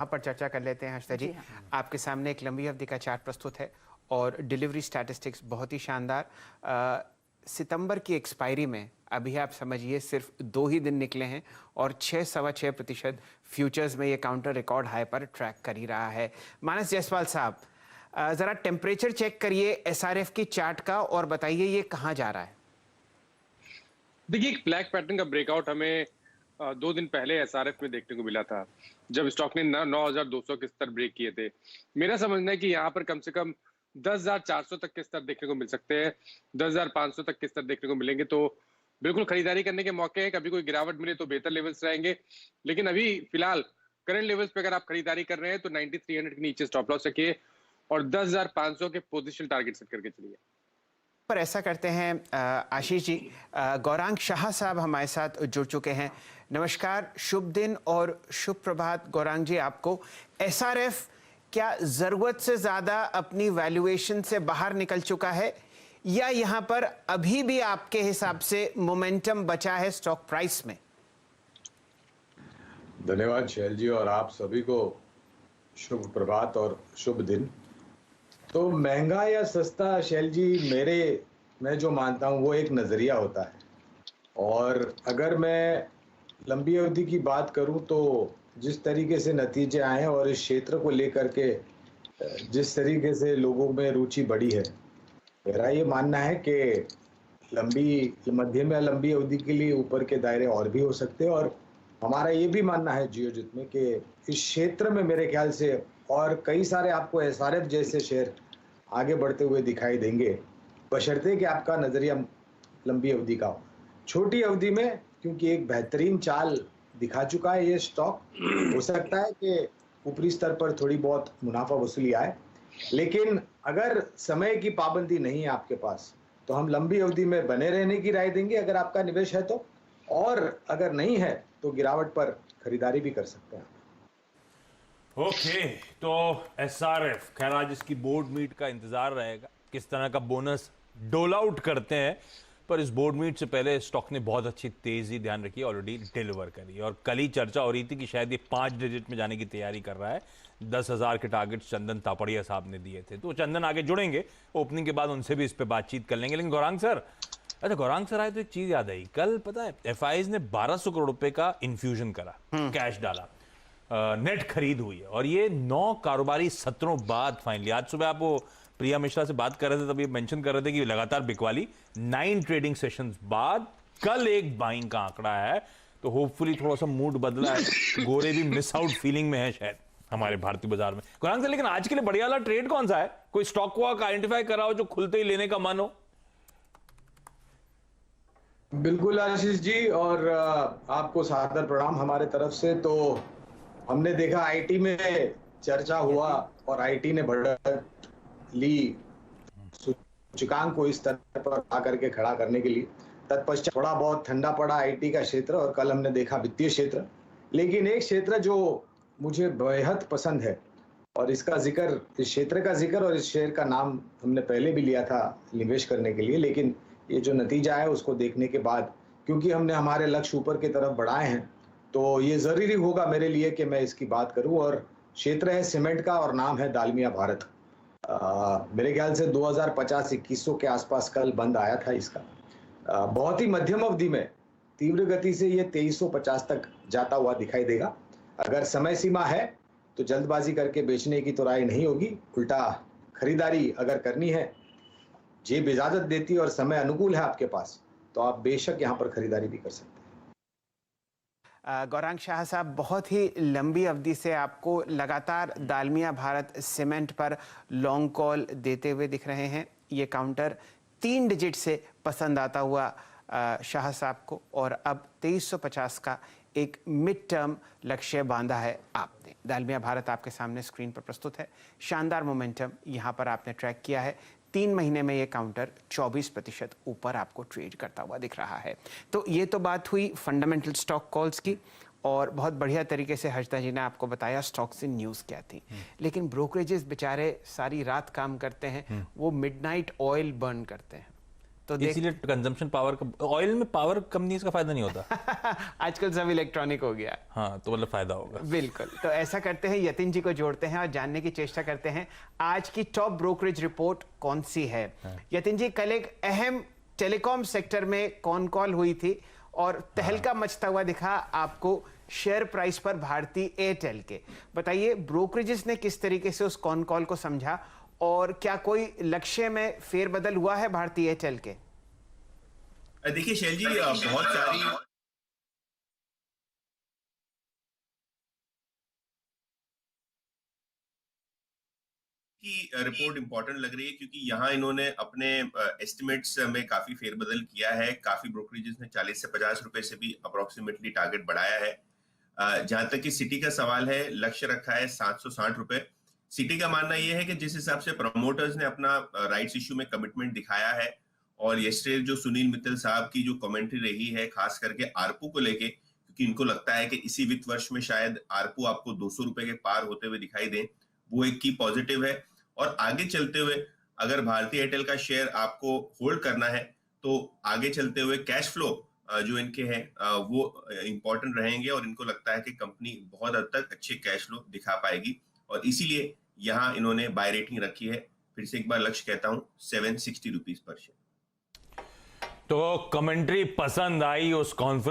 यहाँ पर चर्चा कर लेते हैं हर्षदा जी। आपके सामने एक लंबी अवधि का चार्ट प्रस्तुत है और डिलीवरी स्टैटिस्टिक्स बहुत ही शानदार। सितंबर की एक्सपायरी में अभी आप समझिए सिर्फ 2 ही दिन निकले हैं और 6.25% फ्यूचर्स में ये काउंटर रिकॉर्ड हाई पर ट्रैक कर ही रहा है। मानस जायसवाल साहब, जरा टेम्परेचर चेक करिए एसआरएफ की चार्ट का और बताइए ये कहाँ जा रहा है। देखिए, एक ब्लैक पैटर्न का ब्रेकआउट हमें 2 दिन पहले एसआरएफ में देखने को मिला था, जब स्टॉक ने 9,200 के स्तर ब्रेक किए थे। मेरा समझना है कि यहाँ पर कम से कम 10,400 तक के स्तर देखने को मिल सकते हैं, 10,500 तक के स्तर देखने को मिलेंगे। तो बिल्कुल खरीदारी करने के मौके हैं। कभी कोई गिरावट मिले तो बेहतर लेवल्स रहेंगे, लेकिन अभी फिलहाल करंट लेवल्स पे अगर आप खरीदारी कर रहे हैं तो 9300 के नीचे स्टॉप लॉस रखिए और 10,500 के पोजिशन टारगेट सेट करके चलिए। पर ऐसा करते हैं आशीष जी, गौरांग शाह साहब हमारे साथ जुड़ चुके हैं। नमस्कार, शुभ दिन और शुभ प्रभात गौरांग जी आपको। एसआरएफ क्या जरूरत से ज्यादा अपनी वैल्यूएशन से बाहर निकल चुका है या यहां पर अभी भी आपके हिसाब से मोमेंटम बचा है स्टॉक प्राइस में? धन्यवाद शैल जी, और आप सभी को शुभ प्रभात और शुभ दिन। तो महंगा या सस्ता शैल जी, मैं जो मानता हूं वो एक नजरिया होता है, और अगर मैं लंबी अवधि की बात करूं तो जिस तरीके से नतीजे आए और इस क्षेत्र को लेकर के जिस तरीके से लोगों में रुचि बढ़ी है, मेरा ये मानना है कि मध्यम या लंबी अवधि के लिए ऊपर के दायरे और भी हो सकते हैं। और हमारा ये भी मानना है जियोजित में कि इस क्षेत्र में मेरे ख्याल से और कई सारे आपको एसआरएफ जैसे शेयर आगे बढ़ते हुए दिखाई देंगे, बशर्ते कि आपका नजरिया लंबी अवधि का हो। छोटी अवधि में क्योंकि एक बेहतरीन चाल दिखा चुका है ये स्टॉक, हो सकता है कि ऊपरी स्तर पर थोड़ी बहुत मुनाफा वसूली आए, लेकिन अगर समय की पाबंदी नहीं है आपके पास तो हम लंबी अवधि में बने रहने की राय देंगे अगर आपका निवेश है तो, और अगर नहीं है तो गिरावट पर खरीदारी भी कर सकते हैं। ओके, तो एसआरएफ, खैर आज इसकी बोर्ड मीट का इंतजार रहेगा, किस तरह का बोनस डोल आउट करते हैं। पर इस बोर्ड मीट से पहले स्टॉक ने बहुत अच्छी तेजी ध्यान रखी, ऑलरेडी डिलीवर करी, और कल ही चर्चा हो रही थी कि शायद ये 5 डिजिट में जाने की तैयारी कर रहा है। 10,000 के टारगेट चंदन तापड़िया साहब ने दिए थे, तो चंदन आगे जुड़ेंगे ओपनिंग के बाद, उनसे भी इस पर बातचीत कर लेंगे। लेकिन गौरांग सर, अच्छा गौरांग सर आए तो एक चीज याद आई, कल पता है एफआईज ने 1200 करोड़ रुपए का इन्फ्यूजन करा, कैश डाला, नेट खरीद हुई है, और ये 9 कारोबारी सत्रों बाद फाइनली, आज सुबह आप वो प्रिया मिश्रा से बात कर रहे थे तब ये मेंशन कर रहे थे कि लगातार बिकवाली 9 ट्रेडिंग सेशंस बाद कल एक बाइंग का आंकड़ा है, तो होपफुली थोड़ा सा मूड बदला है, गोरे भी मिस आउट फीलिंग में है शायद हमारे भारतीय बाजार में। गौरांग सर, लेकिन आज के लिए बढ़िया वाला ट्रेड कौन सा है? कोई स्टॉक को आइडेंटिफाई करा हो जो खुलते ही लेने का मन हो? बिल्कुल आशीष जी, और आपको सादर प्रणाम हमारे तरफ से। तो हमने देखा आईटी में चर्चा हुआ और आईटी ने बढ़त ली सूचकांक को इस स्तर पर आकर के खड़ा करने के लिए। तत्पश्चात थोड़ा बहुत ठंडा पड़ा आईटी का क्षेत्र, और कल हमने देखा वित्तीय क्षेत्र। लेकिन एक क्षेत्र जो मुझे बेहद पसंद है, और इसका जिक्र, इस क्षेत्र का जिक्र और इस शेयर का नाम हमने पहले भी लिया था निवेश करने के लिए, लेकिन ये जो नतीजा है उसको देखने के बाद, क्योंकि हमने हमारे लक्ष्य ऊपर की तरफ बढ़ाए हैं, तो ये जरूरी होगा मेरे लिए कि मैं इसकी बात करूं। और क्षेत्र है सीमेंट का और नाम है दालमिया भारत। मेरे ख्याल से 2050-2100 के आसपास कल बंद आया था इसका। बहुत ही मध्यम अवधि में तीव्र गति से ये 2350 तक जाता हुआ दिखाई देगा। अगर समय सीमा है तो जल्दबाजी करके बेचने की तो राय नहीं होगी, उल्टा खरीदारी अगर करनी है, जेब इजाजत देती है और समय अनुकूल है आपके पास, तो आप बेशक यहां पर खरीदारी भी कर सकते हैं। गौरांग शाह साहब, बहुत ही लंबी अवधि से आपको लगातार दालमिया भारत सीमेंट पर लॉन्ग कॉल देते हुए दिख रहे हैं। ये काउंटर 3 डिजिट से पसंद आता हुआ शाह साहब को, और अब 2350 का एक मिड टर्म लक्ष्य बांधा है आपने। दालमिया भारत आपके सामने स्क्रीन पर प्रस्तुत है। शानदार मोमेंटम यहाँ पर आपने ट्रैक किया है। 3 महीने में ये काउंटर 24% ऊपर आपको ट्रेड करता हुआ दिख रहा है। तो ये तो बात हुई फंडामेंटल स्टॉक कॉल्स की, और बहुत बढ़िया तरीके से हर्षदा जी ने आपको बताया स्टॉक से न्यूज़ क्या थी। लेकिन ब्रोकरेजेस बेचारे सारी रात काम करते हैं, वो मिडनाइट ऑयल बर्न करते हैं। तो इसीलिए कंजम्पशन पावर का, ऑयल में पावर कंपनीज का फायदा नहीं होता। आजकल सब इलेक्ट्रॉनिक हो गया। हाँ, तो मतलब फायदा होगा। बिल्कुल। तो ऐसा करते हैं, यतिन जी को जोड़ते हैं और जानने की चेष्टा करते हैं आज की टॉप ब्रोकरेज रिपोर्ट कौन सी है। यतिन जी, कल एक अहम टेलीकॉम सेक्टर में कॉन कॉल हुई थी और तहलका मचता हुआ दिखा आपको शेयर प्राइस पर भारतीय एयरटेल के। बताइए ब्रोकरेजेस ने किस तरीके से उस कॉन कॉल को समझा और क्या कोई लक्ष्य में फेरबदल हुआ है भारतीय एयरटेल के? देखिए शैल जी, बहुत सारी की रिपोर्ट इंपॉर्टेंट लग रही है क्योंकि यहाँ इन्होंने अपने एस्टिमेट्स में काफी फेरबदल किया है। काफी ब्रोकरेजेस ने 40 से 50 रुपए से भी अप्रोक्सीमेटली टारगेट बढ़ाया है। जहां तक कि सिटी का सवाल है, लक्ष्य रखा है 760 रुपए। सिटी का मानना यह है कि जिस हिसाब से प्रमोटर्स ने अपना राइट्स इश्यू में कमिटमेंट दिखाया है और यस्टरडे जो सुनील मित्तल साहब की जो कमेंट्री रही है खास करके आरपू को लेके, क्योंकि इनको लगता है कि इसी वित्त वर्ष में शायद आरपू आपको 200 रुपए के पार होते हुए दिखाई दे, वो एक की पॉजिटिव है। और आगे चलते हुए अगर भारतीय एयरटेल का शेयर आपको होल्ड करना है तो आगे चलते हुए कैश फ्लो जो इनके हैं वो इंपॉर्टेंट रहेंगे और इनको लगता है कि कंपनी बहुत हद तक अच्छे कैश फ्लो दिखा पाएगी और इसीलिए यहाँ इन्होंने बाय रेटिंग रखी है। फिर से एक बार लक्ष्य कहता हूं 760 रुपीज पर शेयर। तो कमेंट्री पसंद आई उस कॉन्फ्रेंस